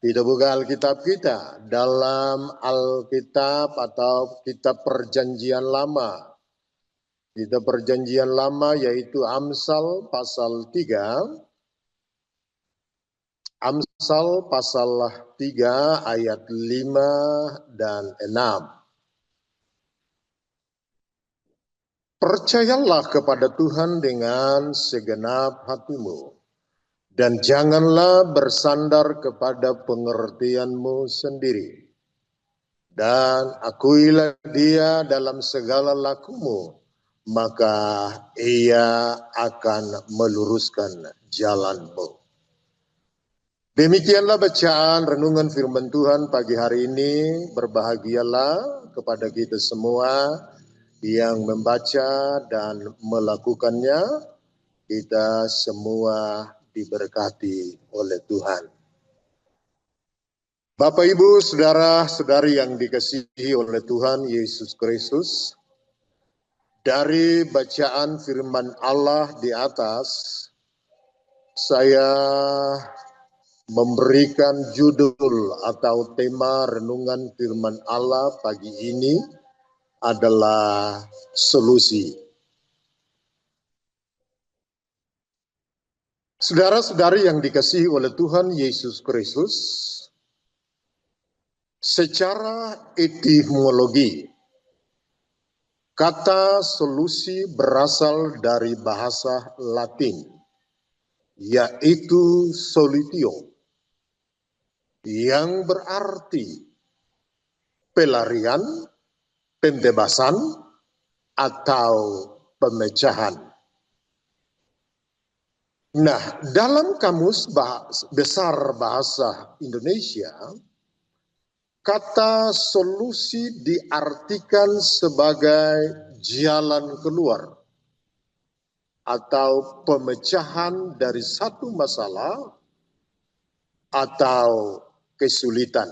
Kita buka Alkitab kita dalam Alkitab atau kitab Perjanjian Lama. Kitab Perjanjian Lama yaitu Amsal pasal 3. Amsal pasal 3 ayat 5 dan 6. Percayalah kepada Tuhan dengan segenap hatimu, dan janganlah bersandar kepada pengertianmu sendiri. Dan akuilah dia dalam segala lakumu, maka ia akan meluruskan jalanmu. Demikianlah bacaan renungan firman Tuhan pagi hari ini. Berbahagialah kepada kita semua yang membaca dan melakukannya. Kita semua diberkati oleh Tuhan. Bapak, Ibu, saudara-saudari yang dikasihi oleh Tuhan Yesus Kristus, dari bacaan firman Allah di atas, saya memberikan judul atau tema renungan firman Allah pagi ini adalah solusi. Saudara-saudari yang dikasihi oleh Tuhan Yesus Kristus, secara etimologi, kata solusi berasal dari bahasa Latin, yaitu solitio, yang berarti pelarian, pembebasan, atau pemecahan. Nah, dalam kamus besar bahasa Indonesia, kata solusi diartikan sebagai jalan keluar atau pemecahan dari satu masalah atau kesulitan.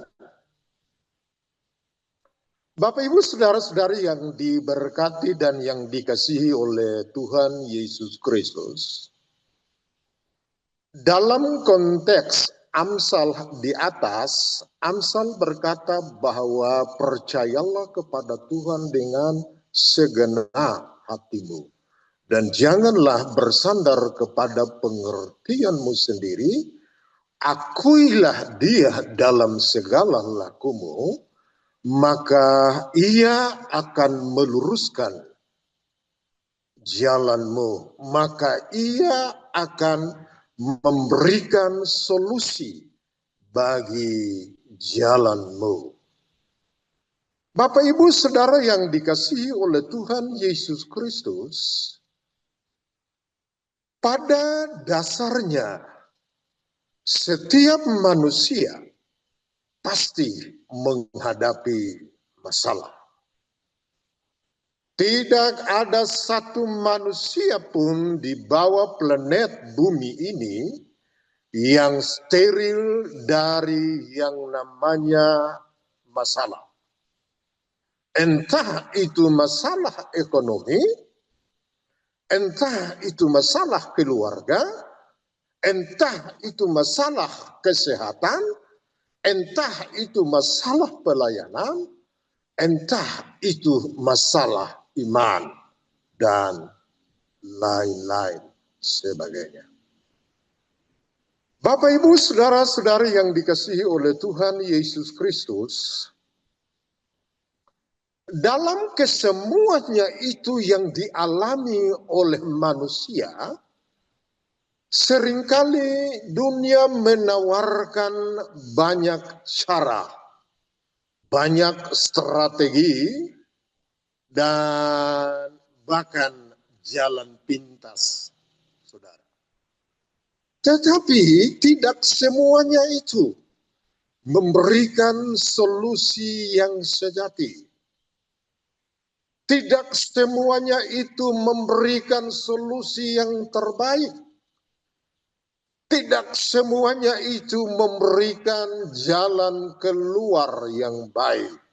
Bapak, Ibu, saudara-saudari yang diberkati dan yang dikasihi oleh Tuhan Yesus Kristus, dalam konteks Amsal di atas, Amsal berkata bahwa percayalah kepada Tuhan dengan segenap hatimu, dan janganlah bersandar kepada pengertianmu sendiri. Akuilah dia dalam segala lakumu, maka ia akan meluruskan jalanmu, maka ia akan memberikan solusi bagi jalanmu. Bapak, Ibu, saudara yang dikasihi oleh Tuhan Yesus Kristus, pada dasarnya setiap manusia pasti menghadapi masalah. Tidak ada satu manusia pun di bawah planet bumi ini yang steril dari yang namanya masalah. Entah itu masalah ekonomi, entah itu masalah keluarga, entah itu masalah kesehatan, entah itu masalah pelayanan, entah itu masalah iman, dan lain-lain sebagainya. Bapak, Ibu, saudara-saudari yang dikasihi oleh Tuhan Yesus Kristus, dalam kesemuanya itu yang dialami oleh manusia, seringkali dunia menawarkan banyak cara, banyak strategi, dan bahkan jalan pintas, saudara. Tetapi tidak semuanya itu memberikan solusi yang sejati. Tidak semuanya itu memberikan solusi yang terbaik. Tidak semuanya itu memberikan jalan keluar yang baik.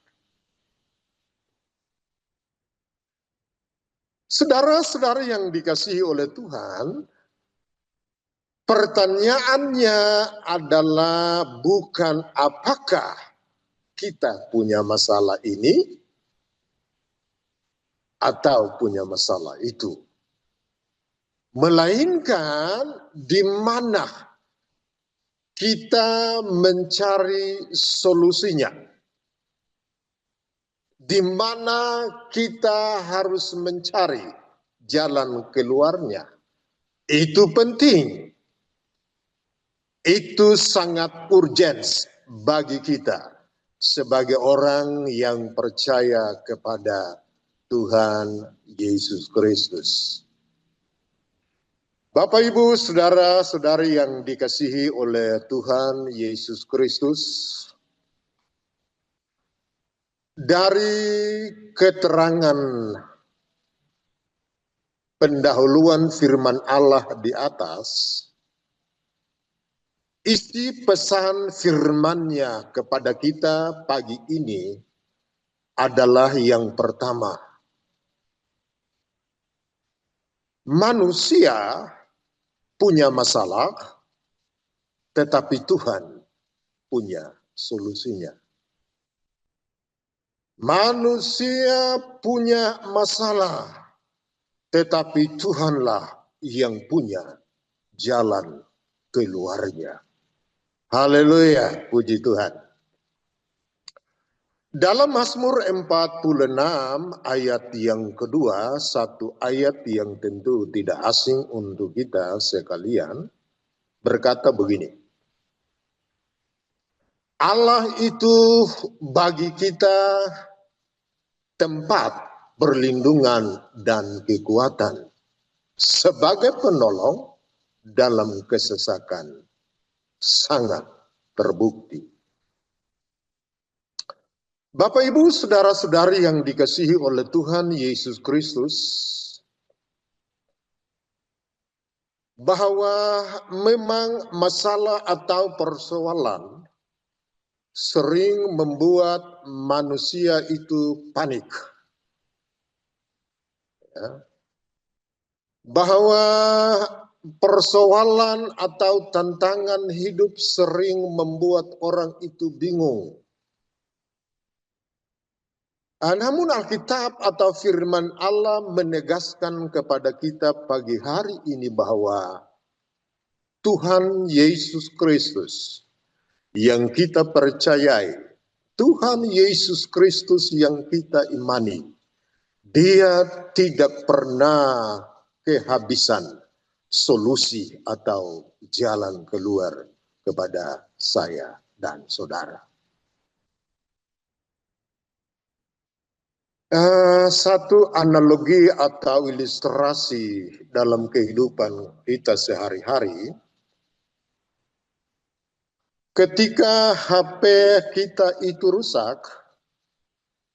Saudara-saudara yang dikasihi oleh Tuhan, Pertanyaannya adalah bukan apakah kita punya masalah ini atau punya masalah itu, melainkan di mana kita mencari solusinya, di mana kita harus mencari jalan keluarnya. Itu penting. Itu sangat urgent bagi kita sebagai orang yang percaya kepada Tuhan Yesus Kristus. Bapak, Ibu, saudara-saudari yang dikasihi oleh Tuhan Yesus Kristus, dari keterangan pendahuluan firman Allah di atas, isi pesan firman-Nya kepada kita pagi ini adalah yang pertama. Manusia punya masalah, tetapi Tuhan punya solusinya. Manusia punya masalah, tetapi Tuhanlah yang punya jalan keluarnya. Haleluya, puji Tuhan. Dalam Mazmur 46 ayat yang kedua, satu ayat yang tentu tidak asing untuk kita sekalian, berkata begini. Allah itu bagi kita tempat perlindungan dan kekuatan sebagai penolong dalam kesesakan sangat terbukti. Bapak, Ibu, saudara-saudari yang dikasihi oleh Tuhan Yesus Kristus, bahwa memang masalah atau persoalan sering membuat manusia itu panik. Ya. Bahwa persoalan atau tantangan hidup sering membuat orang itu bingung. Namun Alkitab atau firman Allah menegaskan kepada kita pagi hari ini bahwa Tuhan Yesus Kristus yang kita percayai, Tuhan Yesus Kristus yang kita imani, Dia tidak pernah kehabisan solusi atau jalan keluar kepada saya dan saudara. Satu analogi atau ilustrasi dalam kehidupan kita sehari-hari, ketika HP kita itu rusak,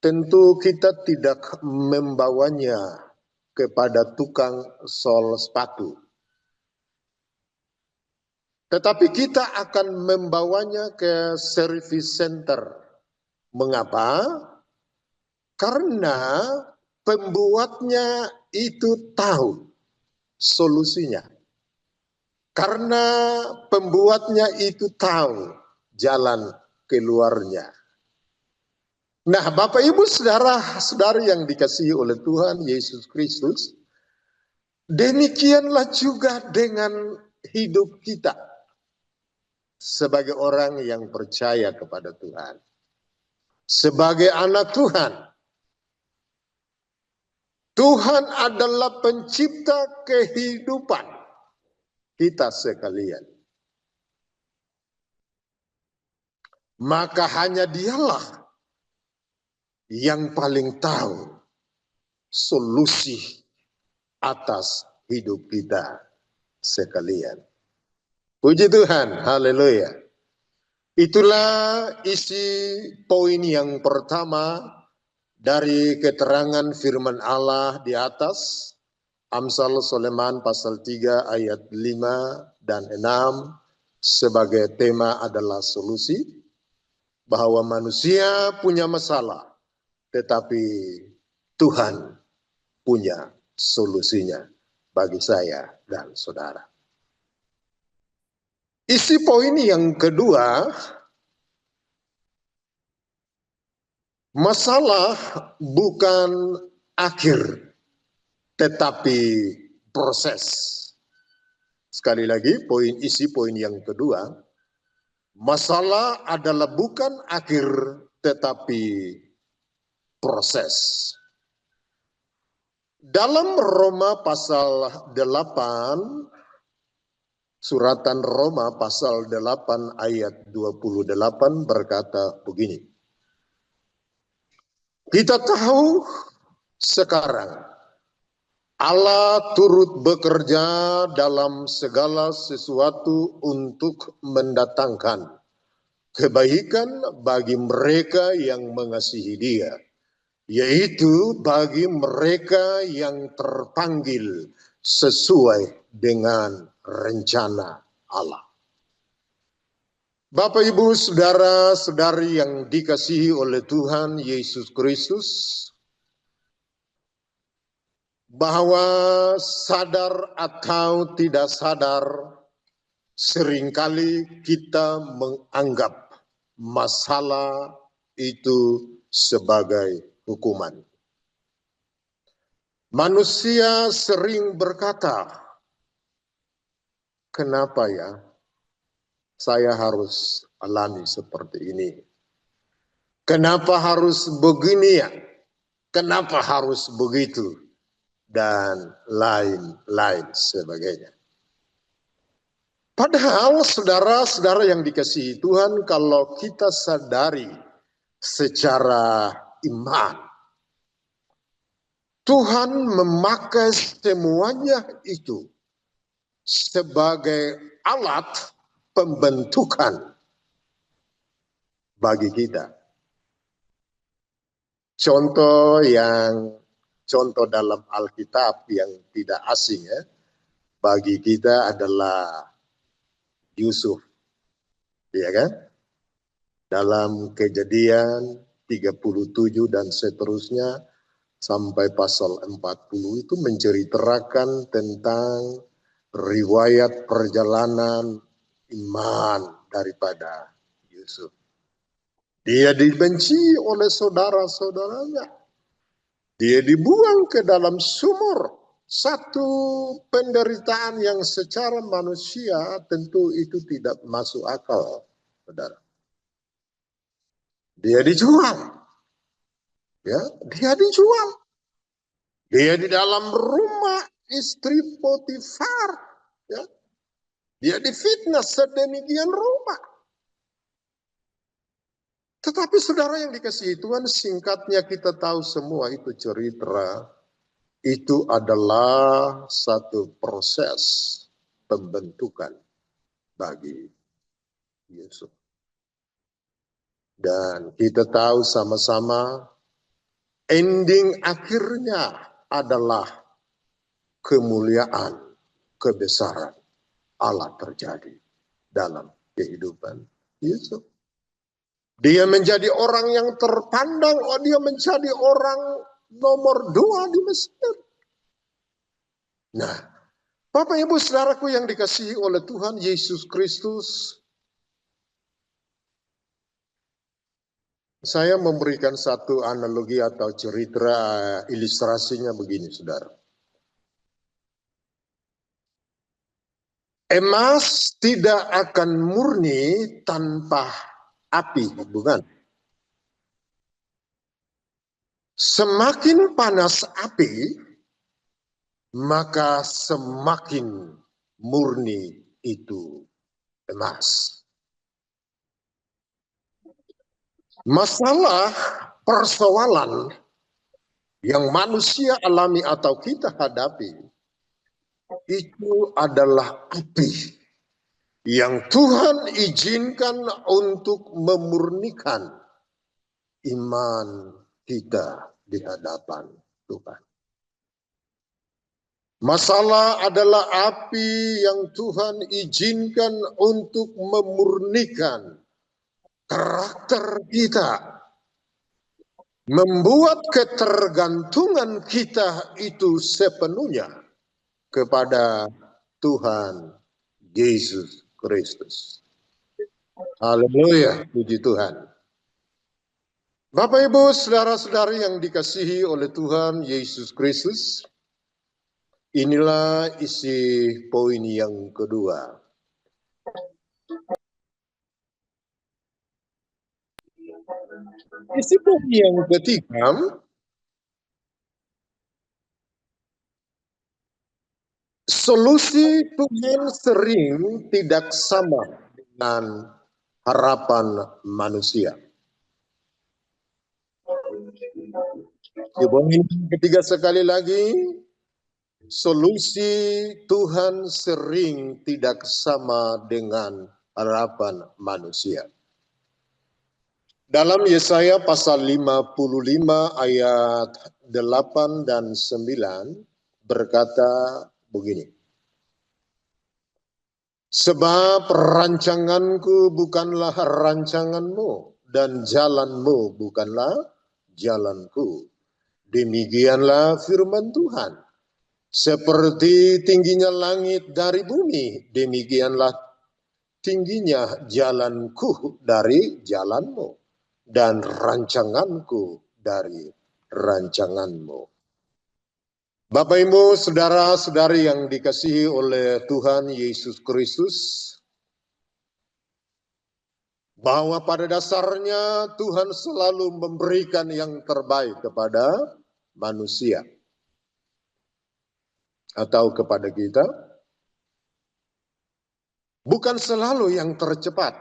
tentu kita tidak membawanya kepada tukang sol sepatu. Tetapi kita akan membawanya ke service center. Mengapa? Karena pembuatnya itu tahu solusinya. Karena pembuatnya itu tahu jalan keluarnya. Nah, Bapak, Ibu, saudara-saudari yang dikasihi oleh Tuhan Yesus Kristus, demikianlah juga dengan hidup kita sebagai orang yang percaya kepada Tuhan. Sebagai anak Tuhan, Tuhan adalah pencipta kehidupan kita sekalian. Maka hanya Dialah yang paling tahu solusi atas hidup kita sekalian. Puji Tuhan, haleluya. Itulah isi poin yang pertama dari keterangan firman Allah di atas, Amsal Sulaiman pasal 3 ayat 5 dan 6, sebagai tema adalah solusi, bahwa manusia punya masalah, tetapi Tuhan punya solusinya bagi saya dan saudara. Isi poin yang kedua, masalah bukan akhir, tetapi proses. Sekali lagi, isi poin yang kedua, masalah adalah bukan akhir, tetapi proses. Dalam Roma pasal 8, suratan Roma pasal 8 ayat 28 berkata begini. Kita tahu sekarang Allah turut bekerja dalam segala sesuatu untuk mendatangkan kebaikan bagi mereka yang mengasihi Dia, yaitu bagi mereka yang terpanggil sesuai dengan rencana Allah. Bapak, Ibu, saudara-saudari yang dikasihi oleh Tuhan Yesus Kristus, bahwa sadar atau tidak sadar, seringkali kita menganggap masalah itu sebagai hukuman. Manusia sering berkata, kenapa ya saya harus alami seperti ini? Kenapa harus begini ya? Kenapa harus begitu? Dan lain-lain sebagainya. Padahal saudara-saudara yang dikasihi Tuhan, kalau kita sadari secara iman, Tuhan memakai semuanya itu sebagai alat pembentukan bagi kita. Contoh dalam Alkitab yang tidak asing ya, bagi kita adalah Yusuf, ya kan? Dalam Kejadian 37 dan seterusnya sampai pasal 40 itu menceritakan tentang riwayat perjalanan iman daripada Yusuf. Dia dibenci oleh saudara-saudaranya. Dia dibuang ke dalam sumur. Satu penderitaan yang secara manusia tentu itu tidak masuk akal, saudara. Dia dijual. Ya, dia dijual. Dia di dalam rumah istri Potifar. Ya. Dia difitnah sedemikian rupa. Tetapi saudara yang dikasihi Tuhan, singkatnya kita tahu semua itu cerita. Itu adalah satu proses pembentukan bagi Yesus. Dan kita tahu sama-sama ending akhirnya adalah kemuliaan, kebesaran Allah terjadi dalam kehidupan Yesus. Dia menjadi orang yang terpandang, dia menjadi orang nomor 2 di Mesir. Nah, Bapak Ibu saudaraku yang dikasihi oleh Tuhan Yesus Kristus, saya memberikan satu analogi atau cerita ilustrasinya begini, saudara. Emas tidak akan murni tanpa api, bukan? Semakin panas api, maka semakin murni itu emas. Masalah persoalan yang manusia alami atau kita hadapi itu adalah api yang Tuhan izinkan untuk memurnikan iman kita di hadapan Tuhan. Masalah adalah api yang Tuhan izinkan untuk memurnikan karakter kita, membuat ketergantungan kita itu sepenuhnya kepada Tuhan Yesus Kristus. Haleluya, puji Tuhan. Bapak Ibu, saudara-saudari yang dikasihi oleh Tuhan Yesus Kristus, inilah isi poin yang kedua. Isi poin yang ketiga, solusi Tuhan sering tidak sama dengan harapan manusia. Di poin ketiga sekali lagi, solusi Tuhan sering tidak sama dengan harapan manusia. Dalam Yesaya pasal 55 ayat 8 dan 9 berkata begini. Sebab rancanganku bukanlah rancanganmu dan jalanmu bukanlah jalanku. Demikianlah firman Tuhan. Seperti tingginya langit dari bumi, demikianlah tingginya jalanku dari jalanmu dan rancanganku dari rancanganmu. Bapak Ibu, saudara-saudari yang dikasihi oleh Tuhan Yesus Kristus, bahwa pada dasarnya Tuhan selalu memberikan yang terbaik kepada manusia atau kepada kita, bukan selalu yang tercepat,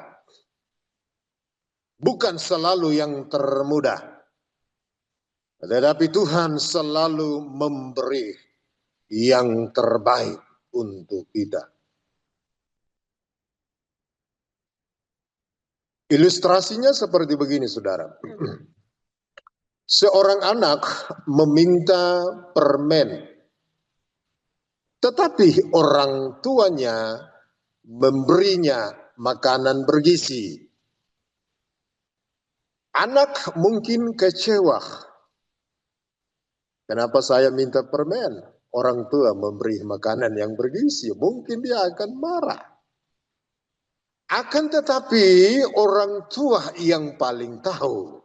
bukan selalu yang termudah, tetapi Tuhan selalu memberi yang terbaik untuk kita. Ilustrasinya seperti begini, saudara. Seorang anak meminta permen, tetapi orang tuanya memberinya makanan bergizi. Anak mungkin kecewa. Kenapa saya minta permen? Orang tua memberi makanan yang bergizi. Mungkin dia akan marah. Akan tetapi orang tua yang paling tahu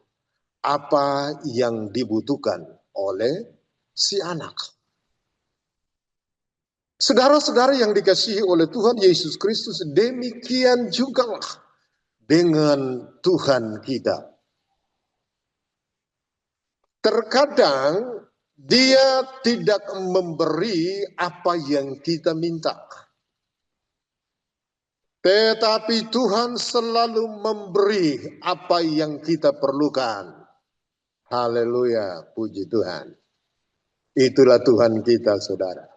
apa yang dibutuhkan oleh si anak. Saudara-saudara yang dikasihi oleh Tuhan Yesus Kristus, demikian juga dengan Tuhan kita. Terkadang Dia tidak memberi apa yang kita minta. Tetapi Tuhan selalu memberi apa yang kita perlukan. Haleluya, puji Tuhan. Itulah Tuhan kita, saudara.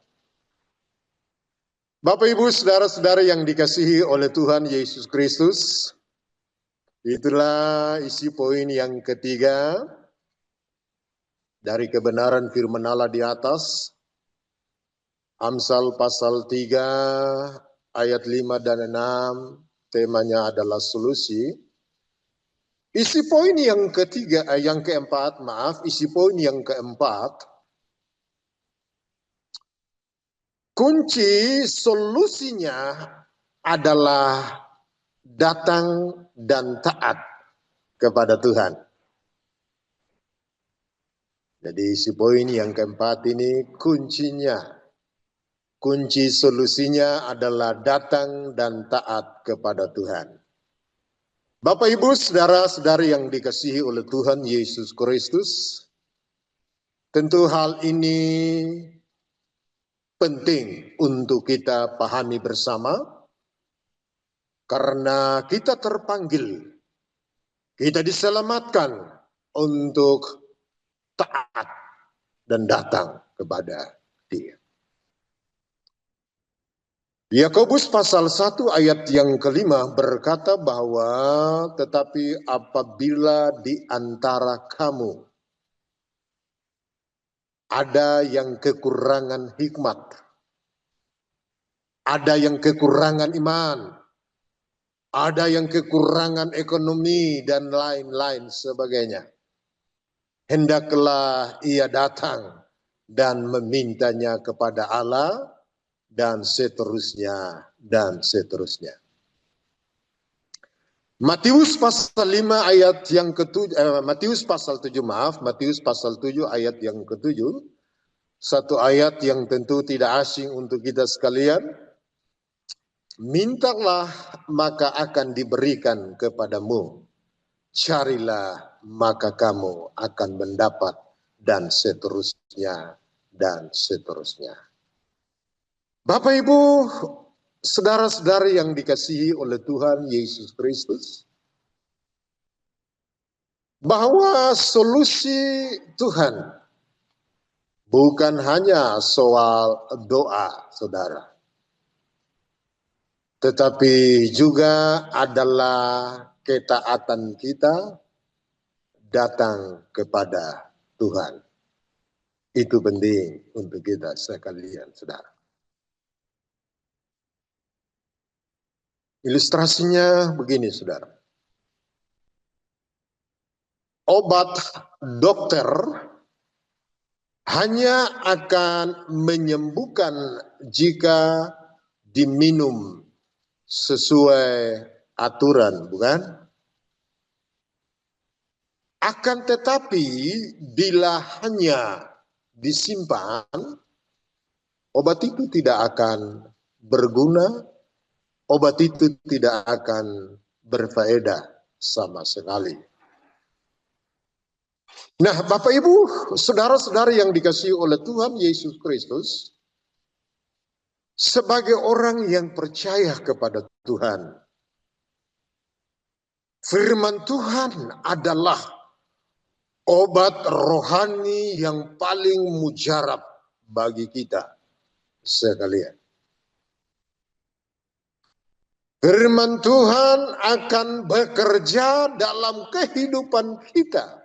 Bapak Ibu, saudara-saudara yang dikasihi oleh Tuhan Yesus Kristus, itulah isi poin yang ketiga dari kebenaran firman Allah di atas. Amsal pasal 3 ayat 5 dan 6, temanya adalah solusi. Isi poin yang keempat, isi poin yang keempat, kunci solusinya adalah datang dan taat kepada Tuhan. Jadi isi poin yang keempat ini kunci solusinya adalah datang dan taat kepada Tuhan. Bapak Ibu, saudara-saudari yang dikasihi oleh Tuhan Yesus Kristus, tentu hal ini penting untuk kita pahami bersama, karena kita terpanggil, kita diselamatkan untuk taat dan datang kepada Dia. Yakobus pasal 1 ayat yang kelima berkata bahwa tetapi apabila di antara kamu ada yang kekurangan hikmat, ada yang kekurangan iman, ada yang kekurangan ekonomi dan lain-lain sebagainya, hendaklah ia datang dan memintanya kepada Allah, dan seterusnya, dan seterusnya. Matius pasal 5 ayat yang ke-7, Matius pasal 7 maaf, Matius pasal 7 ayat yang ke-7, satu ayat yang tentu tidak asing untuk kita sekalian. Mintalah maka akan diberikan kepadamu, carilah maka kamu akan mendapat, dan seterusnya dan seterusnya. Bapak Ibu, saudara-saudari yang dikasihi oleh Tuhan Yesus Kristus, bahwa solusi Tuhan bukan hanya soal doa, saudara, tetapi juga adalah ketaatan kita datang kepada Tuhan. Itu penting untuk kita sekalian, saudara. Ilustrasinya begini, saudara. Obat dokter hanya akan menyembuhkan jika diminum sesuai aturan, bukan? Akan tetapi bila hanya disimpan, obat itu tidak akan berguna, obat itu tidak akan berfaedah sama sekali. Nah, Bapak Ibu, saudara-saudara yang dikasihi oleh Tuhan Yesus Kristus, sebagai orang yang percaya kepada Tuhan, firman Tuhan adalah obat rohani yang paling mujarab bagi kita sekalian. Firman Tuhan akan bekerja dalam kehidupan kita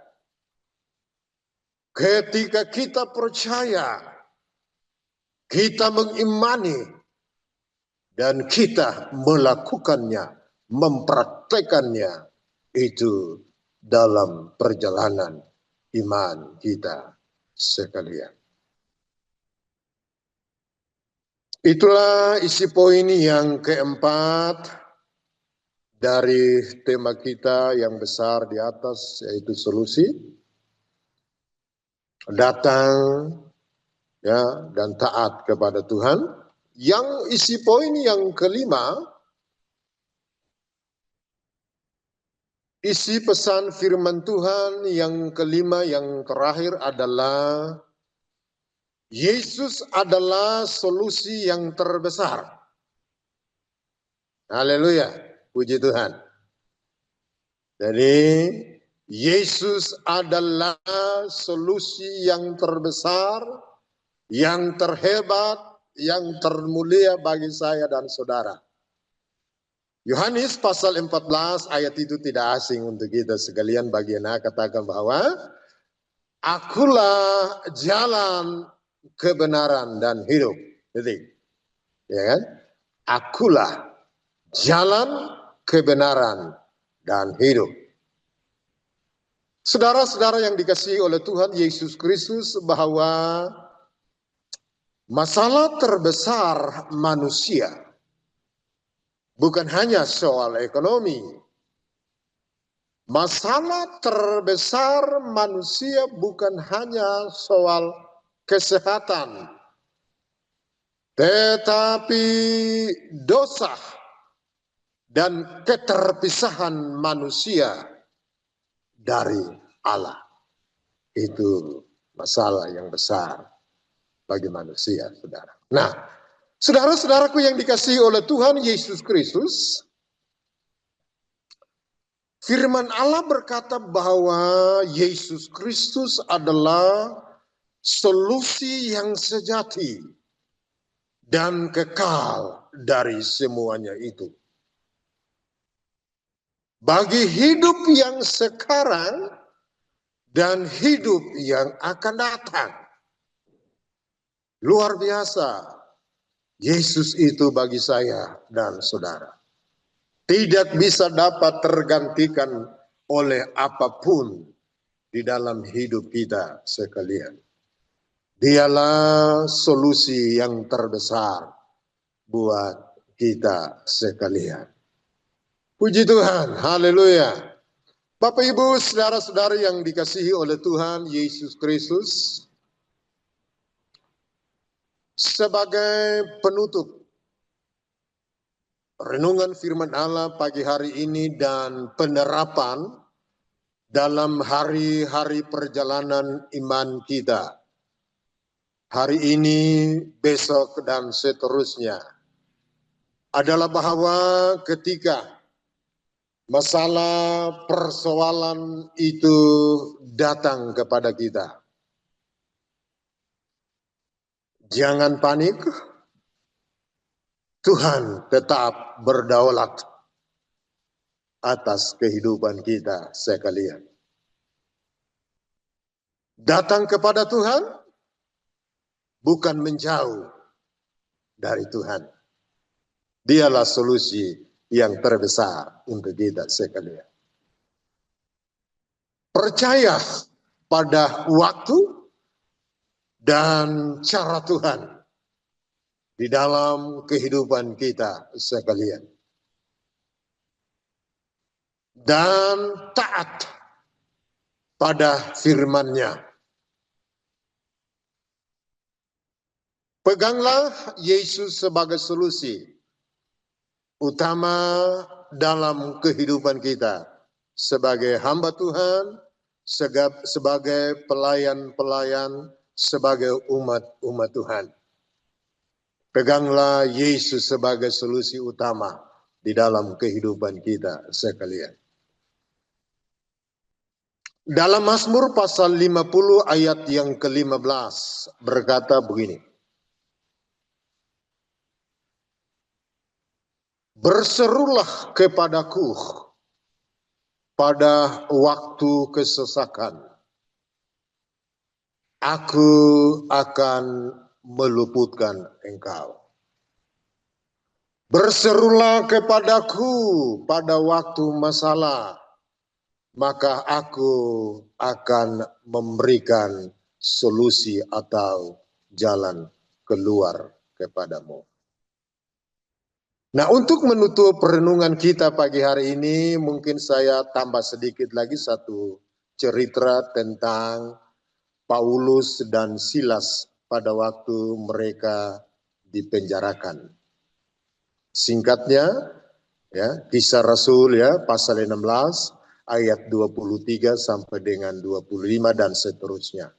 ketika kita percaya, kita mengimani, dan kita melakukannya, mempraktekannya itu dalam perjalanan iman kita sekalian. Itulah isi poin yang keempat dari tema kita yang besar di atas, yaitu solusi. Datang ya dan taat kepada Tuhan. Yang isi poin yang kelima, isi pesan firman Tuhan yang kelima yang terakhir adalah Yesus adalah solusi yang terbesar. Haleluya, puji Tuhan. Jadi Yesus adalah solusi yang terbesar, yang terhebat, yang termulia bagi saya dan saudara. Yohanes pasal 14 ayat itu tidak asing untuk kita sekalian, bagian A katakan bahwa akulah jalan, kebenaran dan hidup. Jadi, ya kan? Akulah jalan, kebenaran dan hidup. Saudara-saudara yang dikasihi oleh Tuhan Yesus Kristus, bahwa masalah terbesar manusia bukan hanya soal ekonomi. Masalah terbesar manusia bukan hanya soal kesehatan, tetapi dosa dan keterpisahan manusia dari Allah. Itu masalah yang besar bagi manusia, saudara. Nah, saudara-saudaraku yang dikasihi oleh Tuhan Yesus Kristus, firman Allah berkata bahwa Yesus Kristus adalah solusi yang sejati dan kekal dari semuanya itu. Bagi hidup yang sekarang dan hidup yang akan datang. Luar biasa. Yesus itu bagi saya dan saudara tidak bisa dapat tergantikan oleh apapun di dalam hidup kita sekalian. Dialah solusi yang terbesar buat kita sekalian. Puji Tuhan, haleluya. Bapak Ibu, saudara-saudara yang dikasihi oleh Tuhan Yesus Kristus, sebagai penutup renungan firman Allah pagi hari ini dan penerapan dalam hari-hari perjalanan iman kita, hari ini, besok, dan seterusnya, adalah bahwa ketika masalah persoalan itu datang kepada kita, jangan panik. Tuhan tetap berdaulat atas kehidupan kita sekalian. Datang kepada Tuhan bukan menjauh dari Tuhan. Dialah solusi yang terbesar untuk kita sekalian. Percaya pada waktu dan cara Tuhan di dalam kehidupan kita sekalian. Dan taat pada firman-Nya. Peganglah Yesus sebagai solusi utama dalam kehidupan kita sebagai hamba Tuhan, sebagai pelayan-pelayan, sebagai umat Tuhan. Peganglah Yesus sebagai solusi utama di dalam kehidupan kita sekalian. Dalam Mazmur pasal 50 ayat yang ke-15 berkata begini. Berserulah kepadaku pada waktu kesesakan. Aku akan meluputkan engkau. Berserulah kepadaku pada waktu masalah, maka aku akan memberikan solusi atau jalan keluar kepadamu. Nah, untuk menutup renungan kita pagi hari ini, mungkin saya tambah sedikit lagi satu cerita tentang Paulus dan Silas pada waktu mereka dipenjarakan. Singkatnya, ya, Kisah Rasul ya, pasal 16 ayat 23 sampai dengan 25 dan seterusnya.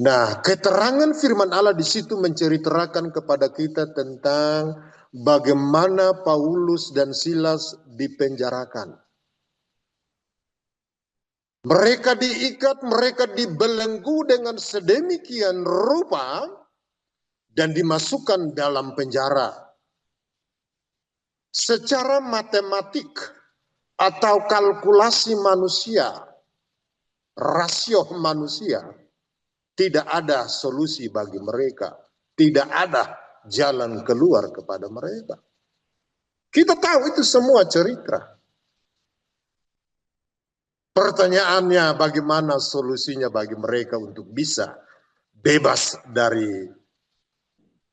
Nah, keterangan firman Allah di situ menceritakan kepada kita tentang bagaimana Paulus dan Silas dipenjarakan. Mereka diikat, mereka dibelenggu dengan sedemikian rupa dan dimasukkan dalam penjara. Secara matematik atau kalkulasi manusia, rasio manusia, tidak ada solusi bagi mereka. Tidak ada jalan keluar kepada mereka. Kita tahu itu semua cerita. Pertanyaannya, bagaimana solusinya bagi mereka untuk bisa bebas dari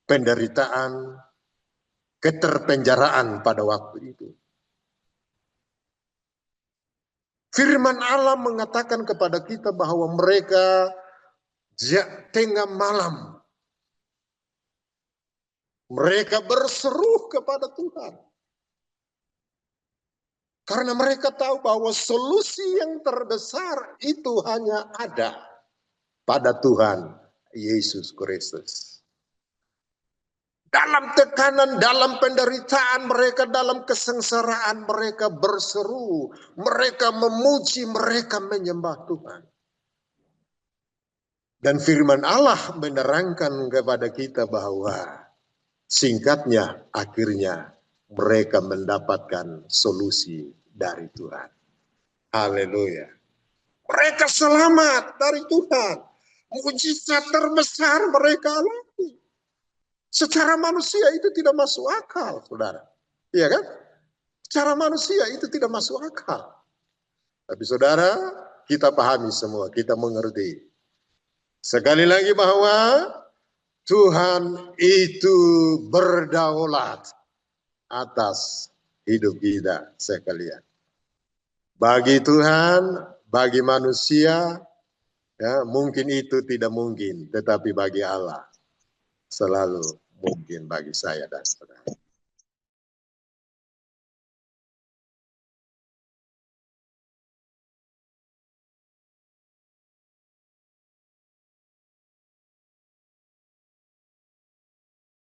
penderitaan, keterpenjaraan pada waktu itu. Firman Allah mengatakan kepada kita bahwa mereka tengah malam, mereka berseru kepada Tuhan. Karena mereka tahu bahwa solusi yang terbesar itu hanya ada pada Tuhan Yesus Kristus. Dalam tekanan, dalam penderitaan mereka, dalam kesengsaraan mereka berseru, mereka memuji, mereka menyembah Tuhan. Dan firman Allah menerangkan kepada kita bahwa singkatnya akhirnya mereka mendapatkan solusi dari Tuhan. Haleluya. Mereka selamat dari Tuhan. Mujizat terbesar mereka alami. Secara manusia itu tidak masuk akal, saudara. Iya kan? Secara manusia itu tidak masuk akal. Tapi saudara, kita pahami semua, kita mengerti. Sekali lagi bahwa Tuhan itu berdaulat atas hidup kita sekalian. Bagi Tuhan, bagi manusia, ya, mungkin itu tidak mungkin, tetapi bagi Allah selalu mungkin bagi saya dan saudara.